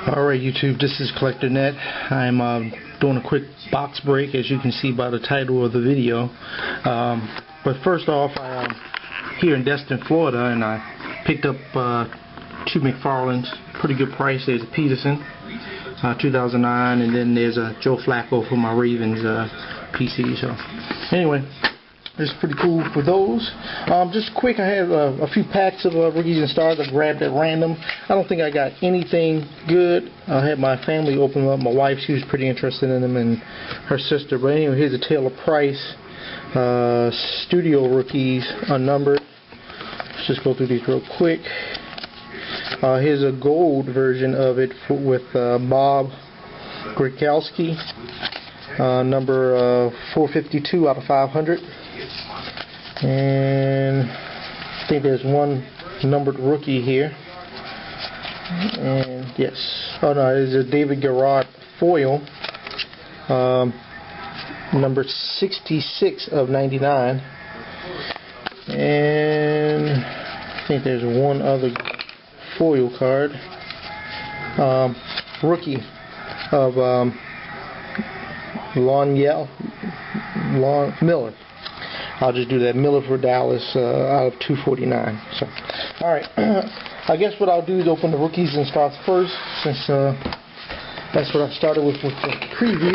Alright YouTube, this is Collector Net. I'm doing a quick box break, as you can see by the title of the video. But first off, I'm here in Destin, Florida, and I picked up two McFarlanes. Pretty good price. There's a Peterson 2009, and then there's a Joe Flacco for my Ravens PC. So anyway, it's pretty cool for those. Just quick, I have a few packs of rookies and stars I grabbed at random. I don't think I got anything good. I had my family open them up. My wife, she was pretty interested in them, and her sister. But anyway, here's a Taylor Price Studio Rookies unnumbered. Let's just go through these real quick. Here's a gold version of it with Bob Gronkowski, number 452 out of 500. And I think there's one numbered rookie here. And yes, oh no, there's a David Garrard foil, number 66 of 99. And I think there's one other foil card, rookie of Miller. I'll just do that. Miller for Dallas out of 249. So, alright. I guess what I'll do is open the rookies and stars first, since that's what I started with the preview.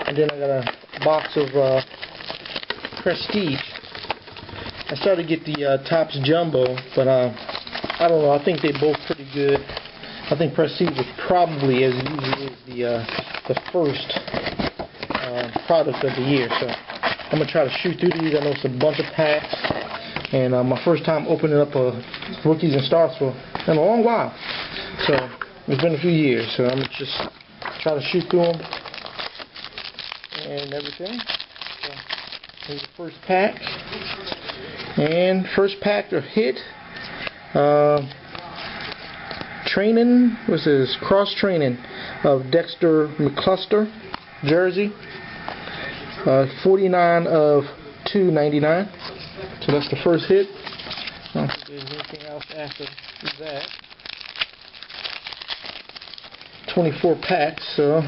And then I got a box of Prestige. I started to get the Topps Jumbo, but I don't know. I think they're both pretty good. I think Prestige was probably, as it usually is, the first product of the year. So I'm going to try to shoot through these. I know it's a bunch of packs, and my first time opening up rookies and stars in a long while. So it's been a few years, so I'm going to just try to shoot through them and everything. So here's the first pack, and first pack to hit. Training, what's this? Cross training of Dexter McCluster jersey. 49 of 299. So that's the first hit. I don't think there's anything else after that. 24 packs. So,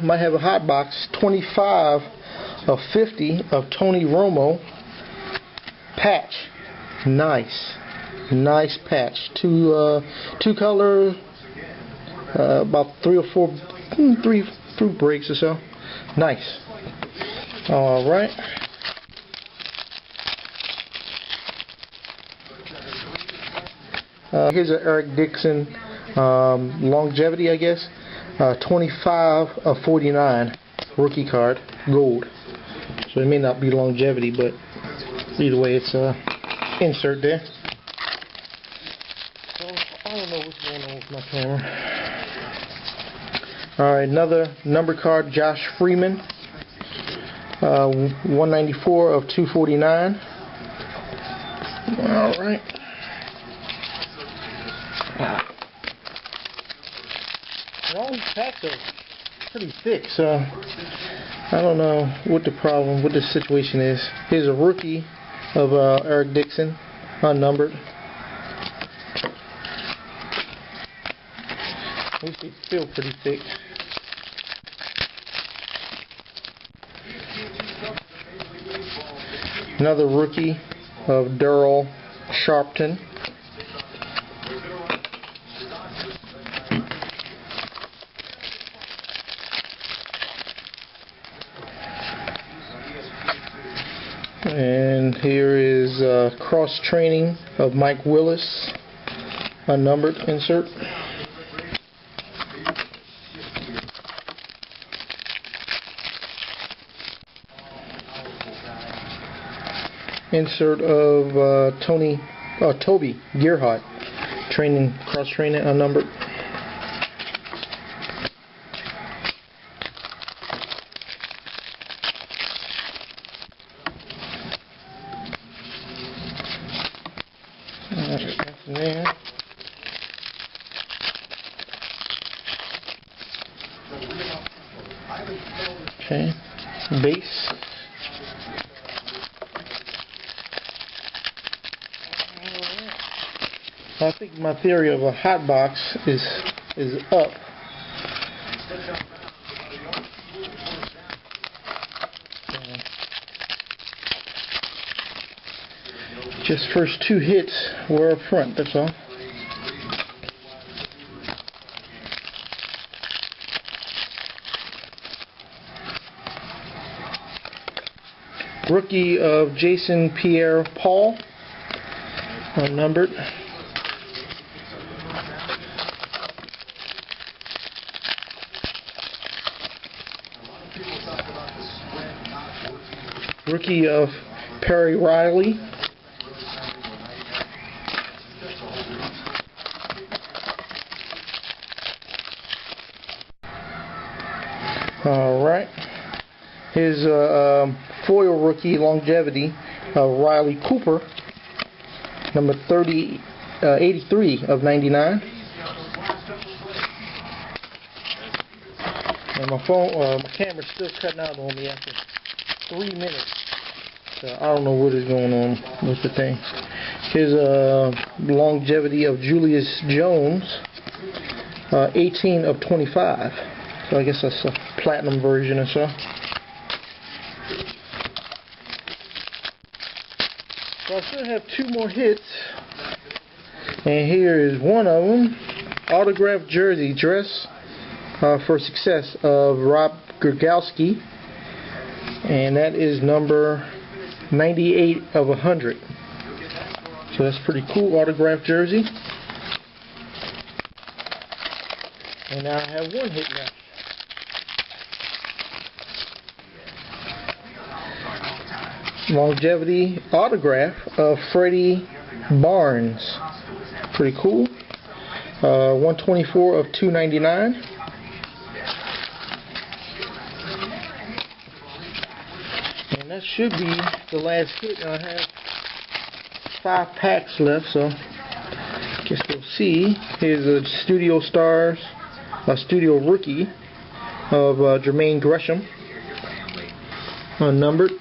might have a hot box. 25 of 50 of Tony Romo patch. Nice patch. Two color, about 3 or 4, 3 breaks or so. Nice. Alright. Here's an Eric Dixon longevity, I guess. 25 of 49 rookie card, gold. So it may not be longevity, but either way, it's insert there. So I don't know what's going on with my camera. Alright, another number card, Josh Freeman. 194 of 249. Alright. All these packs are pretty thick, so I don't know what the situation is. Here's a rookie of Eric Dixon, unnumbered. These feel pretty thick. Another rookie of Daryl Sharpton. And here is cross training of Mike Willis, unnumbered insert. Insert of Toby Gerhardt, cross training unnumbered. Nothing there. Okay, base. I think my theory of a hot box is is up. Just first 2 hits were up front, that's all. Rookie of Jason Pierre-Paul, unnumbered. Rookie of Perry Riley. Alright. His foil rookie longevity, Riley Cooper, number 83 of 99. And my camera's still cutting out on me after 3 minutes. So I don't know what is going on with the thing. His longevity of Julius Jones, 18 of 25. So I guess that's a platinum version or so. So I still have 2 more hits. And here is one of them. Autographed jersey dress for success of Rob Gronkowski. And that is number 98 of 100. So that's pretty cool, autographed jersey. And now I have 1 hit left. Longevity autograph of Freddie Barnes. Pretty cool. 124 of 299. And that should be the last hit. I have 5 packs left, so I guess we'll see. Here's a Studio Stars, a Studio Rookie of Jermaine Gresham, unnumbered.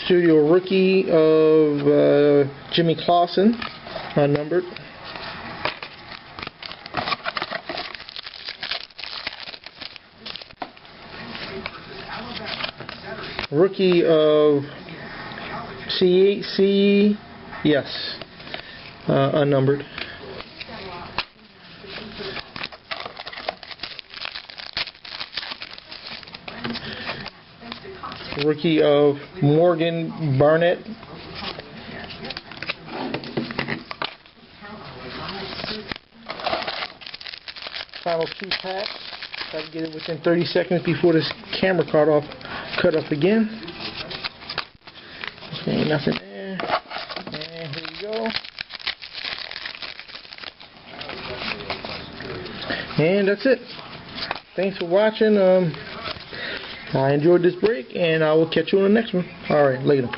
Studio Rookie of Jimmy Clausen, unnumbered. Rookie of yes, unnumbered. Rookie of Morgan Barnett. Final 2 packs. Try to get it within 30 seconds before this camera cut off again. Okay, nothing there. And here we go. And that's it. Thanks for watching. I enjoyed this break, and I will catch you on the next one. Alright, later.